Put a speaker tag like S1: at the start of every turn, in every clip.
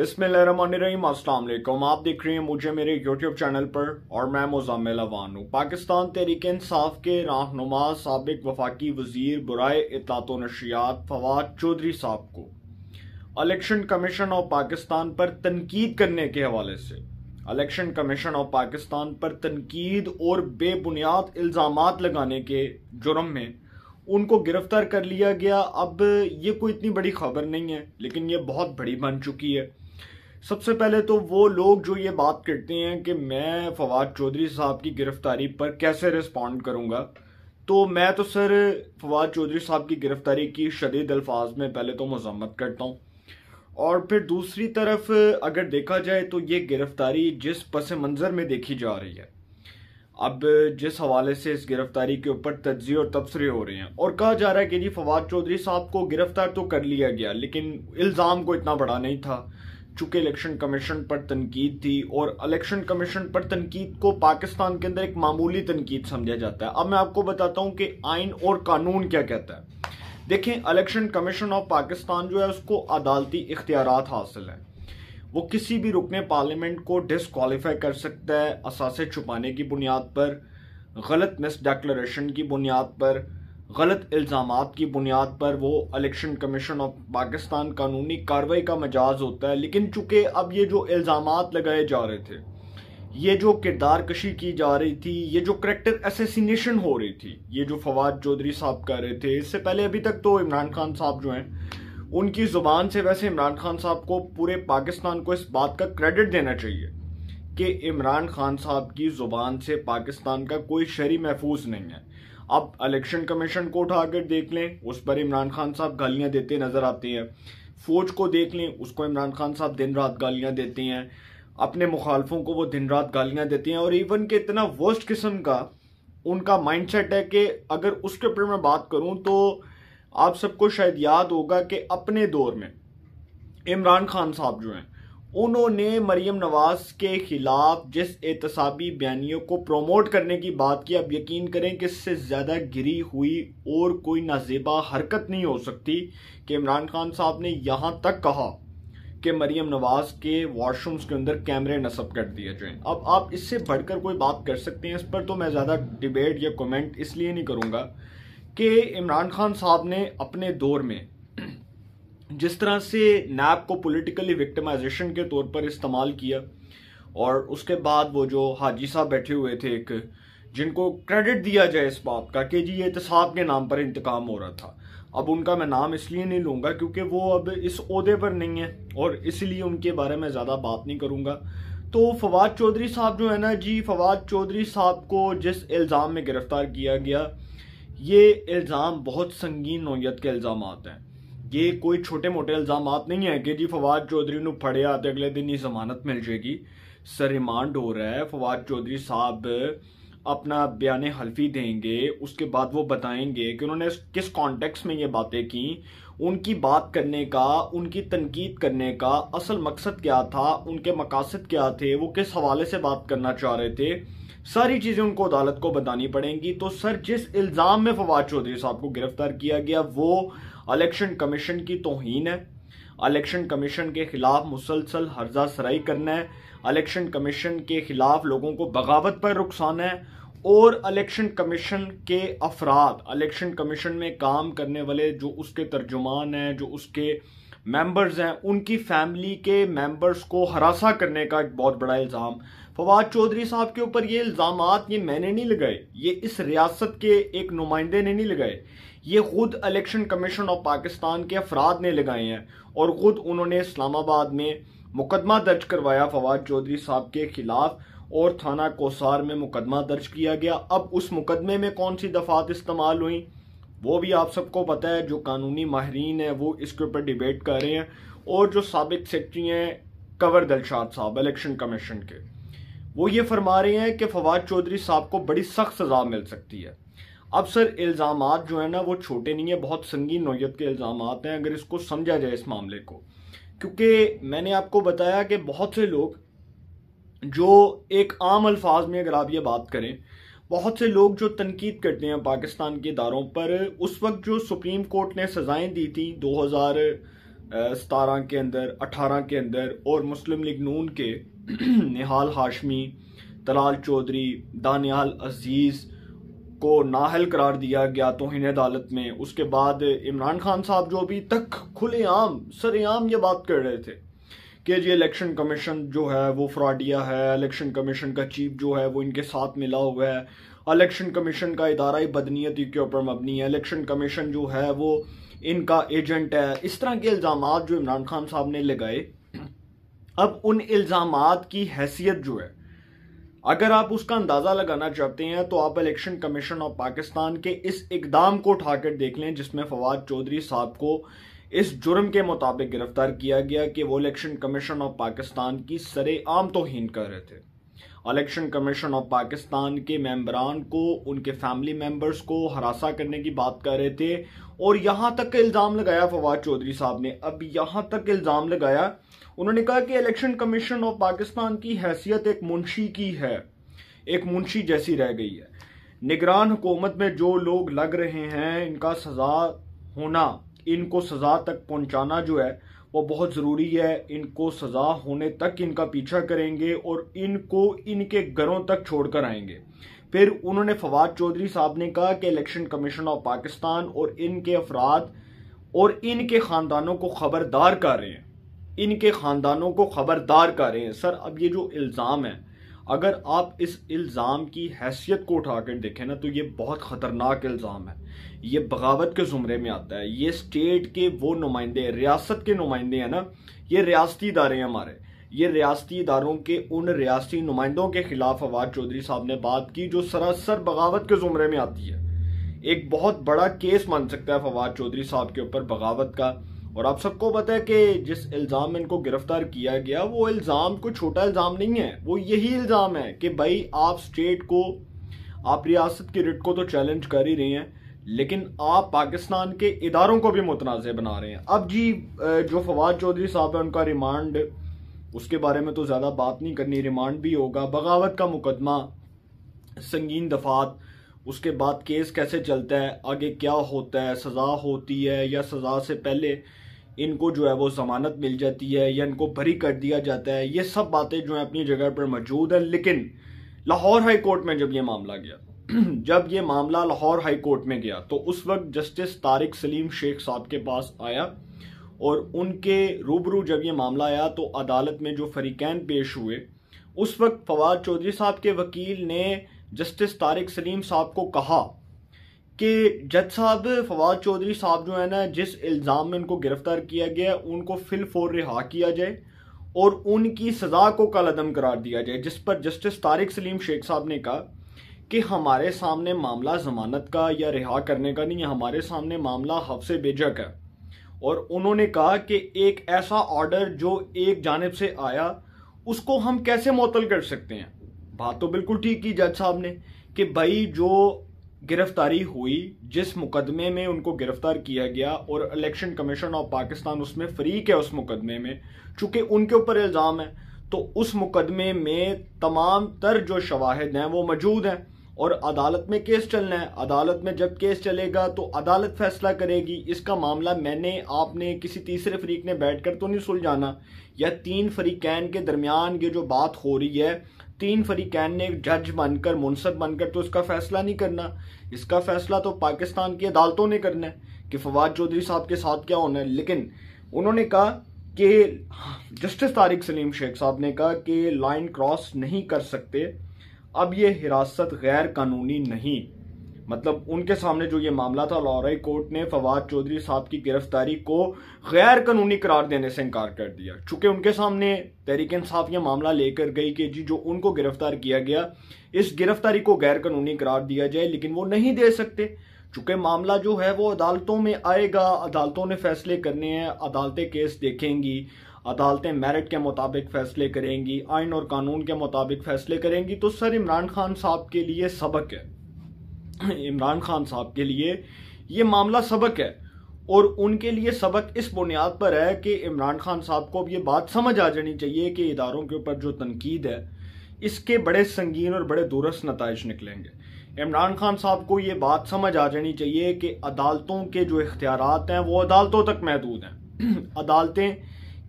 S1: बिस्मिल्लाहिर्रहमानिर्रहीम, अस्सलाम वालेकुम। आप देख रहे हैं मुझे मेरे यूट्यूब चैनल पर और मैं मुज़म्मिल अवान हूँ। पाकिस्तान तहरीक इंसाफ के रहनुमा साबिक वफाकी वजीर बुराए इत्तलात व नशरियात फवाद चौधरी साहब को इलेक्शन कमीशन ऑफ पाकिस्तान पर तनकीद करने के हवाले से इलेक्शन कमीशन ऑफ पाकिस्तान पर तनकीद और बेबुनियाद इल्ज़ामात लगाने के जुर्म में उनको गिरफ्तार कर लिया गया। अब ये कोई इतनी बड़ी खबर नहीं है, लेकिन ये बहुत बड़ी बन चुकी है। सबसे पहले तो वो लोग जो ये बात करते हैं कि मैं फवाद चौधरी साहब की गिरफ्तारी पर कैसे रिस्पॉन्ड करूंगा, तो मैं तो सर फवाद चौधरी साहब की गिरफ्तारी की शदीद अल्फाज में पहले तो मजम्मत करता हूँ, और फिर दूसरी तरफ अगर देखा जाए तो ये गिरफ्तारी जिस पस मंज़र में देखी जा रही है, अब जिस हवाले से इस गिरफ्तारी के ऊपर तज्ज़िये और तबसरे हो रहे हैं और कहा जा रहा है कि जी फवाद चौधरी साहब को गिरफ्तार तो कर लिया गया, लेकिन इल्ज़ाम को इतना बड़ा नहीं था चूंकि इलेक्शन कमीशन पर तनकीद थी, और इलेक्शन कमीशन पर तनकीद को पाकिस्तान के अंदर एक मामूली तनकीद समझा जाता है। अब मैं आपको बताता हूं कि आइन और कानून क्या कहता है। देखें, इलेक्शन कमीशन ऑफ पाकिस्तान जो है उसको अदालती इख्तियारात हासिल है। वो किसी भी रुकने पार्लियामेंट को डिसक्वालीफाई कर सकता है असासे छुपाने की बुनियाद पर, गलत मिस डिक्लेरेशन की बुनियाद पर, गलत इल्ज़ामात की बुनियाद पर। वो इलेक्शन कमीशन ऑफ पाकिस्तान कानूनी कार्रवाई का मजाज होता है। लेकिन चूंकि अब ये जो इल्ज़ामात लगाए जा रहे थे, ये जो किरदार कशी की जा रही थी, ये जो करैक्टर असैसिनेशन हो रही थी, ये जो फवाद चौधरी साहब कर रहे थे, इससे पहले अभी तक तो इमरान खान साहब जो हैं उनकी जुबान से, वैसे इमरान खान साहब को पूरे पाकिस्तान को इस बात का क्रेडिट देना चाहिए कि इमरान खान साहब की जुबान से पाकिस्तान का कोई शहरी महफूज नहीं है। अब इलेक्शन कमीशन को उठाकर देख लें, उस पर इमरान खान साहब गालियां देते नजर आते हैं। फौज को देख लें, उसको इमरान खान साहब दिन रात गालियां देते हैं। अपने मुखालफों को वो दिन रात गालियां देते हैं, और इवन के इतना वर्स्ट किस्म का उनका माइंडसेट है कि अगर उसके ऊपर मैं बात करूं तो आप सबको शायद याद होगा कि अपने दौर में इमरान खान साहब जो हैं उन्होंने मरियम नवाज के खिलाफ जिस एहतसाबी बयानियों को प्रमोट करने की बात की, अब यकीन करें कि इससे ज्यादा गिरी हुई और कोई नाजेबा हरकत नहीं हो सकती कि इमरान खान साहब ने यहां तक कहा कि मरियम नवाज के वॉशरूम्स के अंदर कैमरे नस्ब कर दिए जाएं। अब आप इससे बढ़कर कोई बात कर सकते हैं, इस पर तो मैं ज्यादा डिबेट या कमेंट इसलिए नहीं करूंगा कि इमरान खान साहब ने अपने दौर में जिस तरह से नैब को पॉलिटिकली विक्टिमाइजेशन के तौर पर इस्तेमाल किया, और उसके बाद वो जो हाजी साहब बैठे हुए थे एक, जिनको क्रेडिट दिया जाए इस बात का कि जी ये एहतसाब के नाम पर इंतकाम हो रहा था। अब उनका मैं नाम इसलिए नहीं लूंगा क्योंकि वो अब इस ओहदे पर नहीं है, और इसलिए उनके बारे में ज्यादा बात नहीं करूंगा। तो फवाद चौधरी साहब जो है ना जी, फवाद चौधरी साहब को जिस इल्जाम में गिरफ्तार किया गया, ये इल्जाम बहुत संगीन नौयत के इल्जाम हैं। ये कोई छोटे मोटे इल्जाम नहीं है कि जी फवाद चौधरी को फड़े आते अगले दिन ही जमानत मिल जाएगी। सर रिमांड हो रहा है, फवाद चौधरी साहब अपना बयान हल्फी देंगे, उसके बाद वो बताएंगे कि उन्होंने किस कॉन्टेक्स्ट में ये बातें की, उनकी बात करने का, उनकी तनकीद करने का असल मकसद क्या था, उनके मकासद क्या थे, वो किस हवाले से बात करना चाह रहे थे, सारी चीजें उनको अदालत को बतानी पड़ेंगी। तो सर जिस इल्जाम में फवाद चौधरी साहब को गिरफ्तार किया गया वो इलेक्शन कमीशन की तौहीन है, इलेक्शन कमीशन के खिलाफ मुसलसल हर्जा सराई करना है, इलेक्शन कमीशन के खिलाफ लोगों को बगावत पर रुखसाना है, और इलेक्शन कमीशन के अफराद, इलेक्शन कमीशन में काम करने वाले जो उसके तर्जुमान हैं, जो उसके मेंबर्स हैं, उनकी फैमिली के मेंबर्स को हरासा करने का एक बहुत बड़ा इल्जाम फवाद चौधरी साहब के ऊपर। ये इल्जामात ये मैंने नहीं लगाए, ये इस रियासत के एक नुमाइंदे ने नहीं लगाए, ये खुद इलेक्शन कमीशन ऑफ पाकिस्तान के अफराद ने लगाए हैं, और खुद उन्होंने इस्लामाबाद में मुकदमा दर्ज करवाया फवाद चौधरी साहब के खिलाफ, और थाना कोसार में मुकदमा दर्ज किया गया। अब उस मुकदमे में कौन सी दफात इस्तेमाल हुई वो भी आप सबको पता है, जो कानूनी माहिरीन है वो इसके ऊपर डिबेट कर रहे हैं, और जो साबिक सेक्रेटरी हैं कंवर दिलशाद साहब इलेक्शन कमीशन के, वो ये फरमा रहे हैं कि फवाद चौधरी साहब को बड़ी सख्त सजा मिल सकती है। अब सर इल्जामात जो है ना वो छोटे नहीं है, बहुत संगीन नौयत के इल्जामात हैं अगर इसको समझा जाए इस मामले को। क्योंकि मैंने आपको बताया कि बहुत से लोग जो एक आम अल्फाज में अगर आप ये बात करें, बहुत से लोग जो तनकीद करते हैं पाकिस्तान के इदारों पर, उस वक्त जो सुप्रीम कोर्ट ने सजाएं दी थी 17 के अंदर, 18 के अंदर, और मुस्लिम लीग नून के निहाल हाशमी, तलाल चौधरी, दानियाल अजीज को नाअहल करार दिया गया तौहीन अदालत में। उसके बाद इमरान खान साहब जो अभी तक खुलेआम सरेआम ये बात कर रहे थे कि जी इलेक्शन कमीशन जो है वो फ्रॉडिया है, इलेक्शन कमीशन का चीफ जो है वो इनके साथ मिला हुआ है, इलेक्शन कमीशन का इदारा ही बदनीयती के ऊपर मबनी है, इलेक्शन कमीशन जो है वो इनका एजेंट है। इस तरह के इल्ज़ामात जो इमरान खान साहब ने लगाए, अब उन इल्ज़ामात की हैसियत जो है, अगर आप उसका अंदाजा लगाना चाहते हैं तो आप इलेक्शन कमीशन ऑफ पाकिस्तान के इस इकदाम को उठाकर देख लें जिसमें फवाद चौधरी साहब को इस जुर्म के मुताबिक गिरफ्तार किया गया कि वो इलेक्शन कमीशन ऑफ पाकिस्तान की सरेआम तौहीन कर रहे थे। इलेक्शन कमीशन ऑफ पाकिस्तान के मेंबरान को, उनके फैमिली मेंबर्स को हरासा करने की बात कर रहे थे, और यहां तक इल्जाम लगाया फवाद चौधरी साहब ने, अब यहां तक इल्जाम लगाया, उन्होंने कहा कि इलेक्शन कमीशन ऑफ पाकिस्तान की हैसियत एक मुंशी की है, एक मुंशी जैसी रह गई है। निगरान हुकूमत में जो लोग लग रहे हैं, इनका सजा होना, इनको सजा तक पहुंचाना जो है वो बहुत ज़रूरी है। इनको सजा होने तक इनका पीछा करेंगे और इनको इनके घरों तक छोड़कर आएंगे। फिर उन्होंने फवाद चौधरी साहब ने कहा कि इलेक्शन कमीशन ऑफ पाकिस्तान और इनके अफराद और इनके ख़ानदानों को खबरदार कर रहे हैं, इनके ख़ानदानों को खबरदार कर रहे हैं। सर, अब ये जो इल्ज़ाम है, अगर आप इस इल्ज़ाम की हैसियत को उठाकर देखें ना तो ये बहुत ख़तरनाक इल्ज़ाम है। ये बगावत के ज़ुमरे में आता है। ये स्टेट के वो नुमाइंदे, रियासत के नुमाइंदे हैं ना, ये रियासती इदारे हैं हमारे, ये रियासती इदारों के उन रियासती नुमाइंदों के खिलाफ फवाद चौधरी साहब ने बात की जो सरासर बगावत के ज़ुमरे में आती है। एक बहुत बड़ा केस बन सकता है फवाद चौधरी साहब के ऊपर बगावत का। और आप सबको पता है कि जिस इल्ज़ाम में इनको गिरफ्तार किया गया वो इल्ज़ाम कोई छोटा इल्ज़ाम नहीं है। वो यही इल्ज़ाम है कि भाई आप स्टेट को, आप रियासत की रिट को तो चैलेंज कर ही रहे हैं, लेकिन आप पाकिस्तान के इदारों को भी मुतनाज़ बना रहे हैं। अब जी जो फवाद चौधरी साहब है उनका रिमांड, उसके बारे में तो ज़्यादा बात नहीं करनी, रिमांड भी होगा। बगावत का मुकदमा, संगीन दफात, उसके बाद केस कैसे चलता है, आगे क्या होता है, सज़ा होती है या सज़ा से पहले इनको जो है वो ज़मानत मिल जाती है या इनको बरी कर दिया जाता है, ये सब बातें जो है अपनी जगह पर मौजूद है। लेकिन लाहौर हाई कोर्ट में जब ये मामला गया जब ये मामला लाहौर हाई कोर्ट में गया तो उस वक्त जस्टिस तारिक सलीम शेख साहब के पास आया और उनके रूबरू जब ये मामला आया तो अदालत में जो फरीकैन पेश हुए, उस वक्त फवाद चौधरी साहब के वकील ने जस्टिस तारिक सलीम साहब को कहा कि जज साहब, फवाद चौधरी साहब जो है ना, जिस इल्ज़ाम में उनको गिरफ्तार किया गया उनको फिल फौर रिहा किया जाए और उनकी सज़ा को कलअदम करार दिया जाए। जिस पर जस्टिस तारिक सलीम शेख साहब ने कहा कि हमारे सामने मामला जमानत का या रिहा करने का नहीं है, हमारे सामने मामला हफ्से बेजक है। और उन्होंने कहा कि एक ऐसा ऑर्डर जो एक जानिब से आया उसको हम कैसे मुअत्तल कर सकते हैं। बात तो बिल्कुल ठीक की जज साहब ने कि भाई जो गिरफ्तारी हुई, जिस मुकदमे में उनको गिरफ्तार किया गया और इलेक्शन कमीशन ऑफ पाकिस्तान उसमें फरीक है उस मुकदमे में, चूंकि उनके ऊपर इल्ज़ाम है तो उस मुकदमे में तमाम तर जो शवाहिद हैं वो मौजूद हैं और अदालत में केस चलना है। अदालत में जब केस चलेगा तो अदालत फैसला करेगी। इसका मामला मैंने, आपने, किसी तीसरे फरीक ने बैठकर तो नहीं सुलझाना, या तीन फरीकैन के दरमियान ये जो बात हो रही है, तीन फरीकैन ने जज बनकर, मुनसब बनकर तो इसका फैसला नहीं करना। इसका फैसला तो पाकिस्तान की अदालतों ने करना है कि फवाद चौधरी साहब के साथ क्या होना है। लेकिन उन्होंने कहा कि जस्टिस तारिक सलीम शेख साहब ने कहा कि लाइन क्रॉस नहीं कर सकते, अब ये हिरासत गैर कानूनी नहीं, मतलब उनके सामने जो ये मामला था लाहौर हाई कोर्ट ने फवाद चौधरी साहब की गिरफ्तारी को गैर कानूनी करार देने से इनकार कर दिया। चूंकि उनके सामने तहरीक इंसाफ ये मामला लेकर गई कि जी जो उनको गिरफ्तार किया गया इस गिरफ्तारी को गैर कानूनी करार दिया जाए, लेकिन वो नहीं दे सकते। चूंकि मामला जो है वो अदालतों में आएगा, अदालतों ने फैसले करने हैं, अदालतें केस देखेंगी, अदालतें मेरिट के मुताबिक फैसले करेंगी, आइन और कानून के मुताबिक फैसले करेंगी। तो सर, इमरान खान साहब के लिए सबक है, इमरान खान साहब के लिए ये मामला सबक है। और उनके लिए सबक इस बुनियाद पर है कि इमरान खान साहब को अब ये बात समझ आ जानी चाहिए कि इदारों के ऊपर जो तनकीद है इसके बड़े संगीन और बड़े दूरस नताइज निकलेंगे। इमरान खान साहब को ये बात समझ आ जानी चाहिए कि अदालतों के जो इख्तियारात हैं वो अदालतों तक महदूद हैं। अदालतें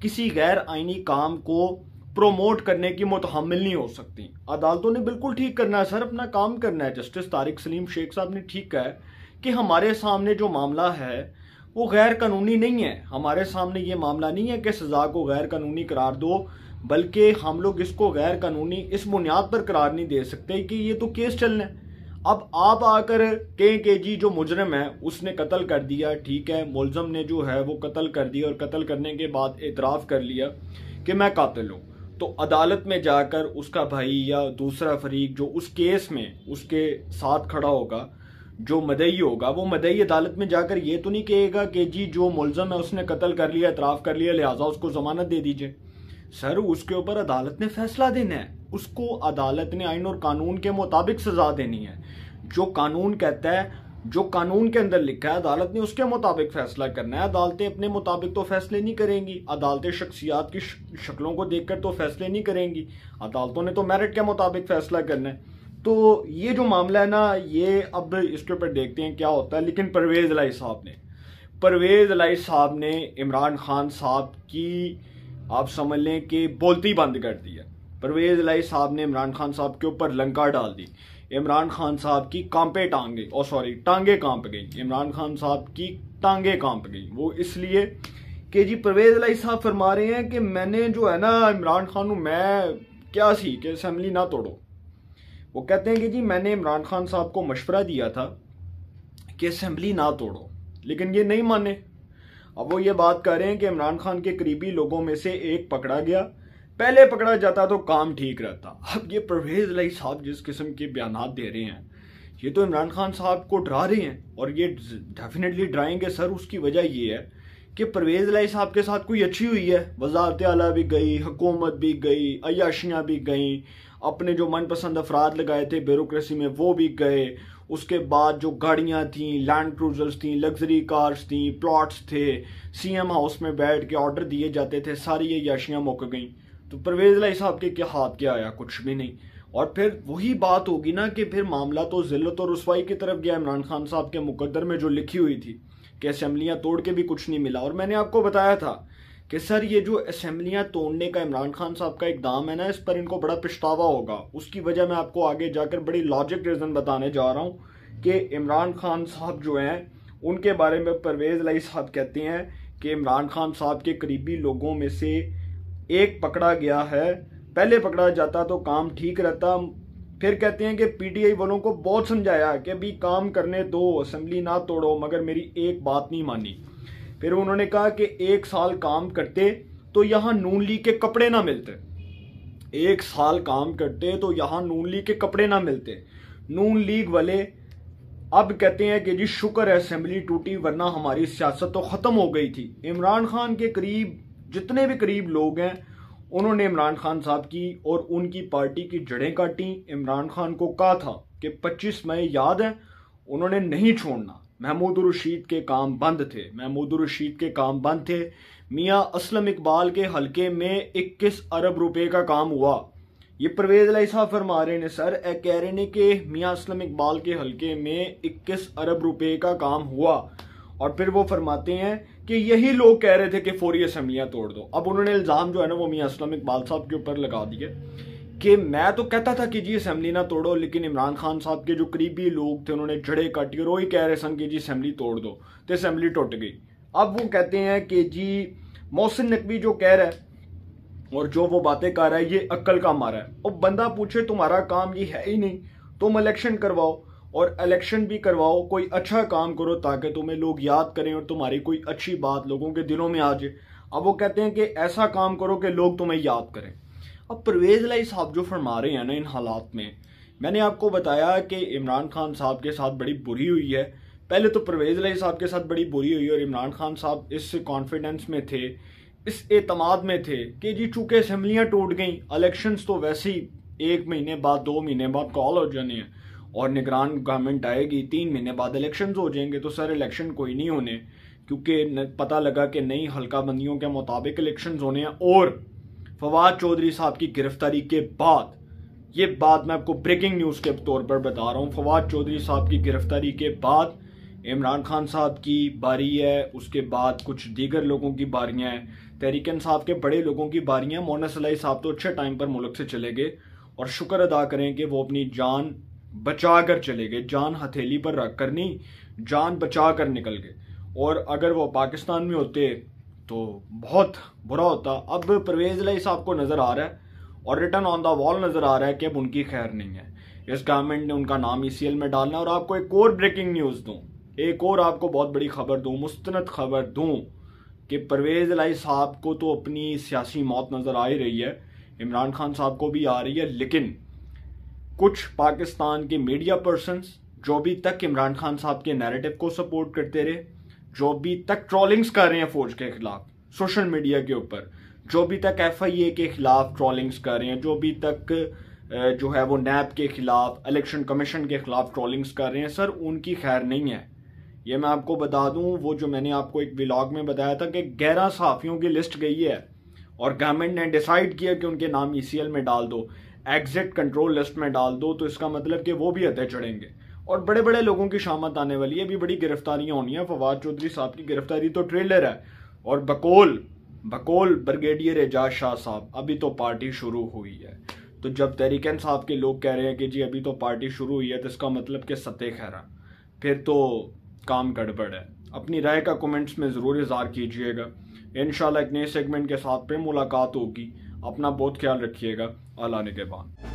S1: किसी गैर आईनी काम को प्रोमोट करने की मुतहम्मिल नहीं हो सकती। अदालतों ने बिल्कुल ठीक करना है सर, अपना काम करना है। जस्टिस तारिक सलीम शेख साहब ने ठीक कहा है कि हमारे सामने जो मामला है वो गैर कानूनी नहीं है। हमारे सामने ये मामला नहीं है कि सजा को गैर कानूनी करार दो, बल्कि हम लोग इसको गैर कानूनी इस बुनियाद पर करार नहीं दे सकते कि ये तो केस चलना है। अब आप आकर कहें कि जी जो मुजरिम है उसने कत्ल कर दिया, ठीक है, मुलजम ने जो है वो कत्ल कर दिया और कत्ल करने के बाद एतराफ़ कर लिया कि मैं कातिल हूँ, तो अदालत में जाकर उसका भाई या दूसरा फरीक जो उस केस में उसके साथ खड़ा होगा, जो मदई होगा, वो मदई अदालत में जाकर ये तो नहीं कहेगा कि जी जो मुलजम है उसने कत्ल कर लिया, एतराफ़ कर लिया, लिहाजा उसको जमानत दे दीजिए। सर उसके ऊपर अदालत ने फैसला देना है, उसको अदालत ने आइन और कानून के मुताबिक सजा देनी है। जो कानून कहता है, जो कानून के अंदर लिखा है, अदालत ने उसके मुताबिक फैसला करना है। अदालतें अपने मुताबिक तो फैसले नहीं करेंगी, अदालतें शख्सियात की शक्लों को देखकर तो फैसले नहीं करेंगी, अदालतों ने तो मेरिट के मुताबिक फैसला करना है। तो ये जो मामला है ना, ये अब इसके ऊपर देखते हैं क्या होता है। लेकिन परवेज़ इलाही साहब ने इमरान खान साहब की आप समझ लें कि बोलती बंद कर दी है। परवेज़ इलाही साहब ने इमरान खान साहब के ऊपर लंका डाल दी। इमरान खान साहब की टांगे कांप गई। इमरान खान साहब की टांगे कांप गई। वो इसलिए कि जी परवेज़ इलाही साहब फरमा रहे हैं कि मैंने जो है ना इमरान खान हूँ, मैं क्या सी कि असेंबली ना तोड़ो। वो कहते हैं कि जी मैंने इमरान खान साहब को मशवरा दिया था कि असेंबली ना तोड़ो, लेकिन ये नहीं माने। अब वो ये बात कर रहे हैं कि इमरान खान के करीबी लोगों में से एक पकड़ा गया, पहले पकड़ा जाता तो काम ठीक रहता। अब ये परवेज़ इलाही साहब जिस किस्म के बयानात दे रहे हैं, ये तो इमरान खान साहब को डरा रहे हैं, और ये डेफिनेटली डराएंगे सर। उसकी वजह ये है कि परवेज़ इलाही साहब के साथ कोई अच्छी हुई है, वज़ारत आला भी गई, हुकूमत भी गई, अय्याशियाँ भी गई, अपने जो मनपसंद अफराद लगाए थे ब्यूरोक्रेसी में वो भी गए। उसके बाद जो गाड़ियाँ थीं, लैंड क्रूजर्स थीं, लग्जरी कार्स थीं, प्लॉट्स थे, सीएम हाउस में बैठ के ऑर्डर दिए जाते थे, सारी ये याशियाँ मुक गई। तो परवेज़ इलाही साहब के क्या हाथ क्या आया? कुछ भी नहीं। और फिर वही बात होगी ना कि फिर मामला तो जिल्लत और रुसवाई की तरफ गया। इमरान खान साहब के मुकद्दर में जो लिखी हुई थी कि असेंबलियाँ तोड़ के भी कुछ नहीं मिला, और मैंने आपको बताया था कि सर ये जो असेंबलियाँ तोड़ने का इमरान खान साहब का इकदाम है ना, इस पर इनको बड़ा पछतावा होगा। उसकी वजह मैं आपको आगे जाकर बड़ी लॉजिक रीज़न बताने जा रहा हूँ कि इमरान खान साहब जो हैं उनके बारे में परवेज़ इलाही साहब कहते हैं कि इमरान खान साहब के करीबी लोगों में से एक पकड़ा गया है, पहले पकड़ा जाता तो काम ठीक रहता। फिर कहते हैं कि पीटीआई वालों को बहुत समझाया कि अभी काम करने दो, असेंबली ना तोड़ो, मगर मेरी एक बात नहीं मानी। फिर उन्होंने कहा कि 1 साल काम करते तो यहाँ नून लीग के कपड़े ना मिलते। 1 साल काम करते तो यहाँ नून लीग के कपड़े ना मिलते। नून लीग वाले अब कहते हैं कि जी शुक्र है असेंबली टूटी, वरना हमारी सियासत तो ख़त्म हो गई थी। इमरान खान के करीब जितने भी करीब लोग हैं, उन्होंने इमरान खान साहब की और उनकी पार्टी की जड़ें काटी। इमरान खान को कहा था कि 25 मई याद है, उन्होंने नहीं छोड़ना। महमूद रशीद के काम बंद थे। मियाँ असलम इकबाल के हलके में 21 अरब रुपए का काम हुआ। ये परवेज़ इलाही साहब फरमा रहे हैं सर, कह रहे हैं कि मियाँ असलम इकबाल के हलके में 21 अरब रुपए का काम हुआ। और फिर वो फरमाते हैं कि यही लोग कह रहे थे कि फौरी असेंबलियाँ तोड़ दो। अब उन्होंने इल्ज़ाम जो है ना वो मियाँ असलम इकबाल साहब के ऊपर लगा दिया कि मैं तो कहता था कि जी असेंबली ना तोड़ो, लेकिन इमरान खान साहब के जो करीबी लोग थे उन्होंने जड़े काटी और वही कह रहे सन कि जी असेंबली तोड़ दो, तो असेंबली टूट गई। अब वो कहते हैं कि जी मोहसिन नकवी जो कह रहा है और जो वो बातें कर रहा है ये अक्ल का मारा है। और बंदा पूछे तुम्हारा काम ये है ही नहीं, तुम इलेक्शन करवाओ, और इलेक्शन भी करवाओ, कोई अच्छा काम करो ताकि तुम्हें लोग याद करें और तुम्हारी कोई अच्छी बात लोगों के दिलों में आ जाए। अब वो कहते हैं कि ऐसा काम करो कि लोग तुम्हें याद करें। अब परवेज़ इलाही साहब जो फरमा रहे हैं ना इन हालात में, मैंने आपको बताया कि इमरान खान साहब के साथ बड़ी बुरी हुई है। पहले तो परवेज़ इलाही साहब के साथ बड़ी बुरी हुई और इमरान खान साहब इस कॉन्फिडेंस में थे, इस एतमाद में थे कि जी चूंकि असेंबलियाँ टूट गई, इलेक्शंस तो वैसे ही 1 महीने बाद 2 महीने बाद कॉल हो जाने हैं और निगरान गवर्नमेंट आएगी, 3 महीने बाद इलेक्शंस हो जाएंगे, तो सर इलेक्शन कोई नहीं होने, क्योंकि पता लगा कि नई हल्का बंदियों के मुताबिक इलेक्शंस होने हैं। और फवाद चौधरी साहब की गिरफ्तारी के बाद, ये बात मैं आपको ब्रेकिंग न्यूज़ के तौर पर बता रहा हूँ, फवाद चौधरी साहब की गिरफ्तारी के बाद इमरान खान साहब की बारी है, उसके बाद कुछ दीगर लोगों की बारियां हैं, तहरीक इंसाफ के बड़े लोगों की बारियां। मोना सलाई साहब तो अच्छे टाइम पर मुल्क से चले गए और शुक्र अदा करें कि वो अपनी जान बचा कर चले गए, जान हथेली पर रख कर नहीं, जान बचा कर निकल गए। और अगर वो पाकिस्तान में होते तो बहुत बुरा होता। अब परवेज इलाही साहब को नजर आ रहा है और रिटर्न ऑन द वॉल नजर आ रहा है कि अब उनकी खैर नहीं है। इस गवर्नमेंट ने उनका नाम ECL में डालना। और आपको एक और ब्रेकिंग न्यूज दूं, एक और आपको बहुत बड़ी खबर दूं, मुस्तनद खबर दूं कि परवेज इलाही साहब को तो अपनी सियासी मौत नजर आ ही रही है, इमरान खान साहब को भी आ रही है, लेकिन कुछ पाकिस्तान के मीडिया पर्सन्स जो भी तक इमरान खान साहब के नैरेटिव को सपोर्ट करते रहे, जो भी तक ट्रोलिंग्स कर रहे हैं फौज के खिलाफ सोशल मीडिया के ऊपर, जो भी तक FIA के खिलाफ ट्रोलिंग्स कर रहे हैं, जो भी तक जो है वो NAB के खिलाफ, इलेक्शन कमीशन के खिलाफ ट्रोलिंग्स कर रहे हैं, सर उनकी खैर नहीं है। ये मैं आपको बता दूं, वो जो मैंने आपको एक व्लॉग में बताया था कि 11 सहाफियों की लिस्ट गई है और गवर्नमेंट ने डिसाइड किया कि उनके नाम ECL में डाल दो, एग्जिट कंट्रोल लिस्ट में डाल दो, तो इसका मतलब कि वो भी हथे चढ़ेंगे और बड़े बड़े लोगों की शामत आने वाली है। अभी बड़ी गिरफ्तारियां होनी है। फवाद चौधरी साहब की गिरफ्तारी तो ट्रेलर है और बकौल ब्रिगेडियर एजाज शाह साहब अभी तो पार्टी शुरू हुई है। तो जब तहरीक इंसाफ के लोग कह रहे हैं कि जी अभी तो पार्टी शुरू हुई है, तो इसका मतलब कि सत्ते खैरा, फिर तो काम गड़बड़ है। अपनी राय का कमेंट्स में ज़रूर इज़हार कीजिएगा। इंशाल्लाह एक नए सेगमेंट के साथ फिर मुलाकात होगी। अपना बहुत ख्याल रखिएगा। अल्लाह निगहबान।